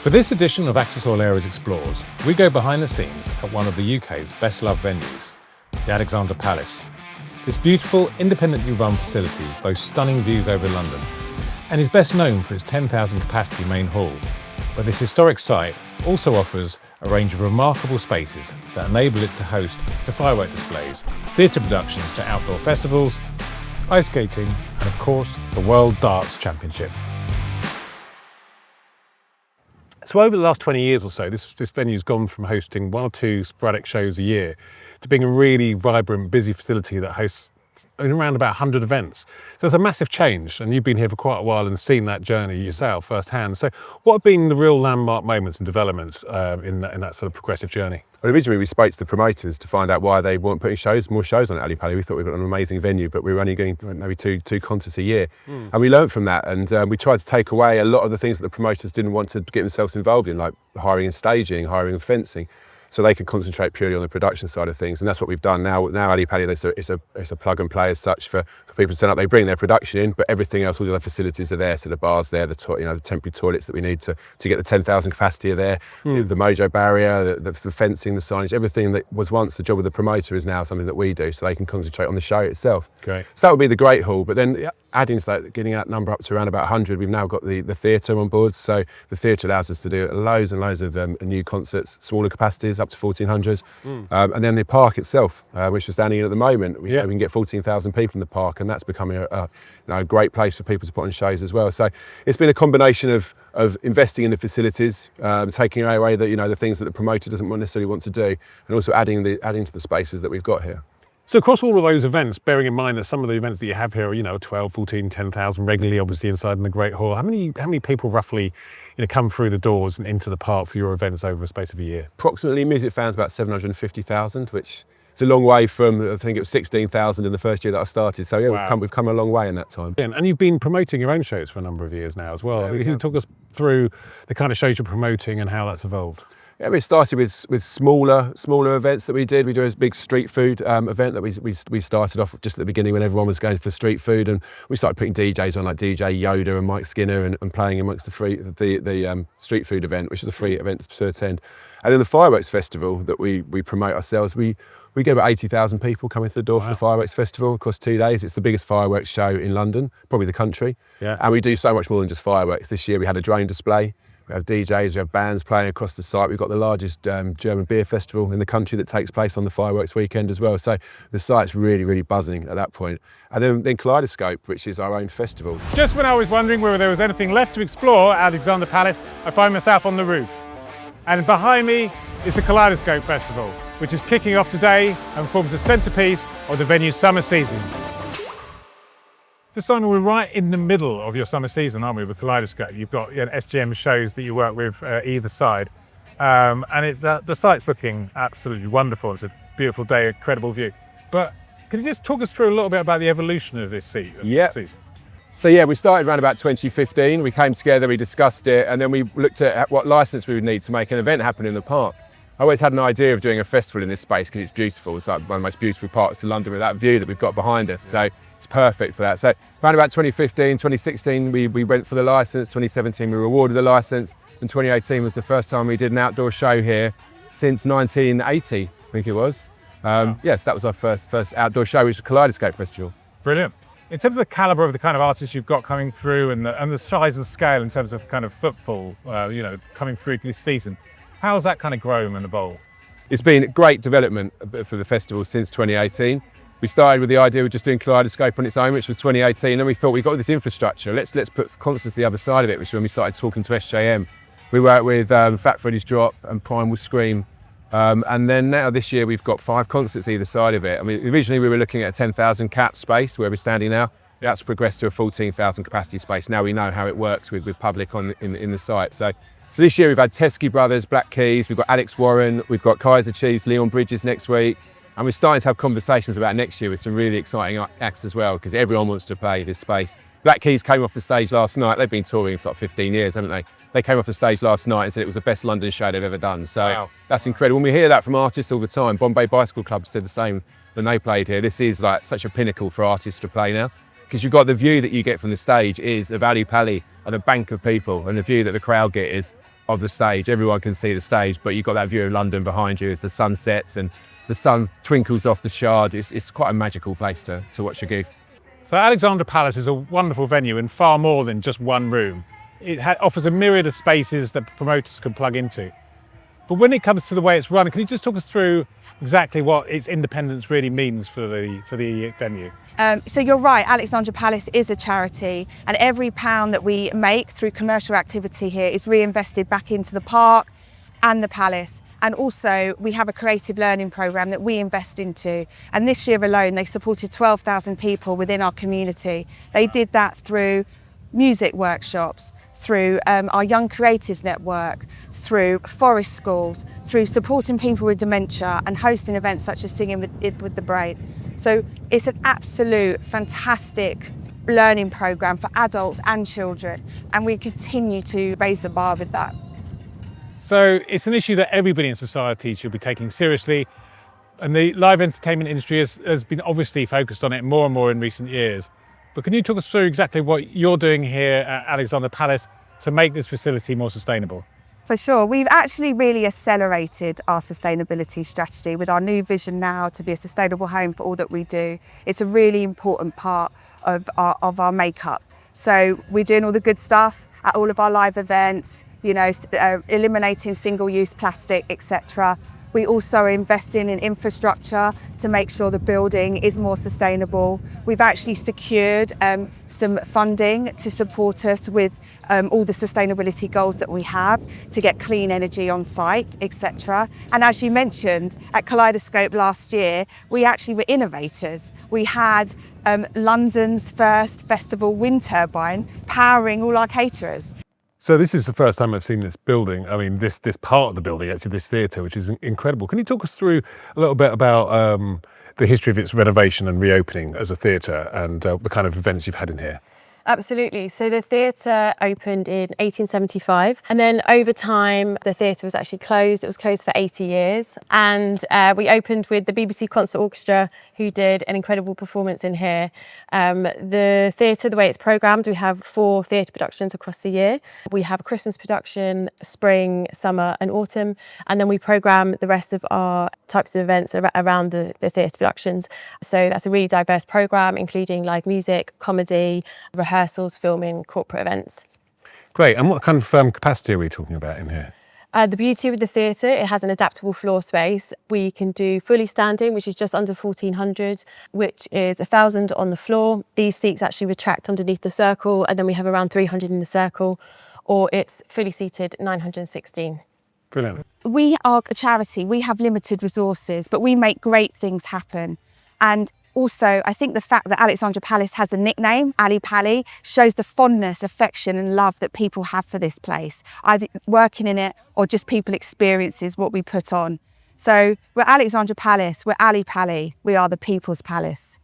For this edition of AAA Explores, we go behind the scenes at one of the UK's best-loved venues, the Alexandra Palace. This beautiful, independently run facility boasts stunning views over London and is best known for its 10,000 capacity main hall. But this historic site also offers a range of remarkable spaces that enable it to host the firework displays, theatre productions to outdoor festivals, ice skating, and of course, the World Darts Championship. So over the last 20 years or so, this venue's gone from hosting one or two sporadic shows a year to being a really vibrant, busy facility that hosts around about 100 events. So it's a massive change, and you've been here for quite a while and seen that journey yourself firsthand. So what have been the real landmark moments and developments in that sort of progressive journey? Well, originally we spoke to the promoters to find out why they weren't putting more shows on at Ali Pali. We thought we got an amazing venue, but we were only going to maybe two concerts a year. And we learned from that, and we tried to take away a lot of the things that the promoters didn't want to get themselves involved in, like hiring and staging, hiring and fencing, so they could concentrate purely on the production side of things. And that's what we've done now. Now Ali Pali, it's a plug and play as such for people to turn up. They bring their production in, but everything else, all the other facilities are there. So the bars there, the temporary toilets that we need to get the 10,000 capacity are there, the mojo barrier, the fencing, the signage, everything that was once the job of the promoter is now something that we do, so they can concentrate on the show itself. Great. So that would be the Great Hall, but then adding to that, getting that number up to around about 100, we've now got the theatre on board. So the theatre allows us to do loads and loads of new concerts, smaller capacities up to 1,400s, and then the park itself, which we're standing in at the moment, we can get 14,000 people in the park, and that's becoming a great place for people to put on shows as well. So it's been a combination of investing in the facilities, taking away the things that the promoter doesn't necessarily want to do, and also adding to the spaces that we've got here. So across all of those events, bearing in mind that some of the events that you have here are 12, 14, 10,000 regularly, obviously inside in the Great Hall, how many people roughly come through the doors and into the park for your events over a space of a year? Approximately, music fans about 750,000, which is a long way from, I think it was 16,000 in the first year that I started. So yeah, wow. we've come a long way in that time. And you've been promoting your own shows for a number of years now as well. Can you talk us through the kind of shows you're promoting and how that's evolved? Yeah, we started with smaller events that we did. We do a big street food event that we started off just at the beginning when everyone was going for street food, and we started putting DJs on like DJ Yoda and Mike Skinner and playing amongst the street food event, which is a free event to attend. And then the fireworks festival that we promote ourselves, we get about 80,000 people coming to the door for the fireworks festival. Of course, 2 days. It's the biggest fireworks show in London, probably the country. Yeah. And we do so much more than just fireworks. This year we had a drone display. We have DJs, we have bands playing across the site. We've got the largest German beer festival in the country that takes place on the fireworks weekend as well. So the site's really, really buzzing at that point. And then Kaleidoscope, which is our own festival. Just when I was wondering whether there was anything left to explore at Alexandra Palace, I find myself on the roof. And behind me is the Kaleidoscope Festival, which is kicking off today and forms the centrepiece of the venue's summer season. So Simon, we're right in the middle of your summer season, aren't we, with Kaleidoscope? You've got SGM shows that you work with either side. And the site's looking absolutely wonderful. It's a beautiful day, incredible view. But can you just talk us through a little bit about the evolution of this season? Yeah. So yeah, we started around about 2015. We came together, we discussed it, and then we looked at what license we would need to make an event happen in the park. I always had an idea of doing a festival in this space because it's beautiful. It's like one of the most beautiful parts of London with that view that we've got behind us. So it's perfect for that. So around about 2015, 2016, we went for the license. 2017, we were awarded the license. And 2018 was the first time we did an outdoor show here since 1980, I think it was. Yes, that was our first outdoor show, which was Kaleidoscope Festival. Brilliant. In terms of the calibre of the kind of artists you've got coming through and the size and scale in terms of kind of footfall, coming through this season, how has that kind of grown and evolved? It's been a great development for the festival since 2018. We started with the idea of just doing Kaleidoscope on its own, which was 2018, and we thought we've got this infrastructure, let's put concerts the other side of it, which is when we started talking to SJM. We worked with Fat Freddy's Drop and Primal Scream, and then now this year we've got 5 concerts either side of it. I mean, originally we were looking at a 10,000 cap space where we're standing now. That's progressed to a 14,000 capacity space. Now we know how it works with public in the site. So this year we've had Teskey Brothers, Black Keys, we've got Alex Warren, we've got Kaiser Chiefs, Leon Bridges next week. And we're starting to have conversations about next year with some really exciting acts as well, because everyone wants to play this space. Black Keys came off the stage last night. They've been touring for like 15 years, haven't they? They came off the stage last night and said it was the best London show they've ever done. So That's incredible. When we hear that from artists all the time, Bombay Bicycle Club said the same when they played here. This is like such a pinnacle for artists to play now, because you've got the view that you get from the stage is of Ali Pali and a bank of people, and the view that the crowd get is of the stage. Everyone can see the stage, but you've got that view of London behind you as the sun sets and the sun twinkles off the Shard. It's quite a magical place to watch a gig. So Alexandra Palace is a wonderful venue and far more than just one room. It offers a myriad of spaces that promoters can plug into. But when it comes to the way it's run, can you just talk us through exactly what its independence really means for the venue? So you're right, Alexandra Palace is a charity, and every pound that we make through commercial activity here is reinvested back into the park and the palace. And also we have a creative learning programme that we invest into. And this year alone, they supported 12,000 people within our community. They did that through music workshops, through our Young Creatives Network, through forest schools, through supporting people with dementia and hosting events such as Singing with the Brain. So it's an absolute fantastic learning programme for adults and children, and we continue to raise the bar with that. So it's an issue that everybody in society should be taking seriously, and the live entertainment industry has been obviously focused on it more and more in recent years. But can you talk us through exactly what you're doing here at Alexandra Palace to make this facility more sustainable? For sure. We've actually really accelerated our sustainability strategy with our new vision now to be a sustainable home for all that we do. It's a really important part of our makeup. So we're doing all the good stuff at all of our live events, you know, eliminating single-use plastic, etc. We also are investing in infrastructure to make sure the building is more sustainable. We've actually secured some funding to support us with all the sustainability goals that we have to get clean energy on site, etc. And as you mentioned, at Kaleidoscope last year, we actually were innovators. We had London's first festival wind turbine powering all our caterers. So this is the first time I've seen this building. I mean, this part of the building, actually, this theatre, which is incredible. Can you talk us through a little bit about the history of its renovation and reopening as a theatre and the kind of events you've had in here? Absolutely. So the theatre opened in 1875, and then over time the theatre was actually closed. It was closed for 80 years, and we opened with the BBC Concert Orchestra, who did an incredible performance in here. The theatre, the way it's programmed, we have 4 theatre productions across the year. We have a Christmas production, spring, summer and autumn, and then we programme the rest of our types of events around the theatre productions. So that's a really diverse programme, including live music, comedy, rehearsals, filming, corporate events. Great. And what kind of capacity are we talking about in here? The beauty with the theatre, it has an adaptable floor space. We can do fully standing, which is just under 1,400, which is 1,000 on the floor. These seats actually retract underneath the circle, and then we have around 300 in the circle, or it's fully seated 916. Brilliant. We are a charity, we have limited resources, but we make great things happen. And also, I think the fact that Alexandra Palace has a nickname, Ali Pali, shows the fondness, affection and love that people have for this place, either working in it or just people experiences what we put on. So we're Alexandra Palace, we're Ali Pali, we are the People's Palace.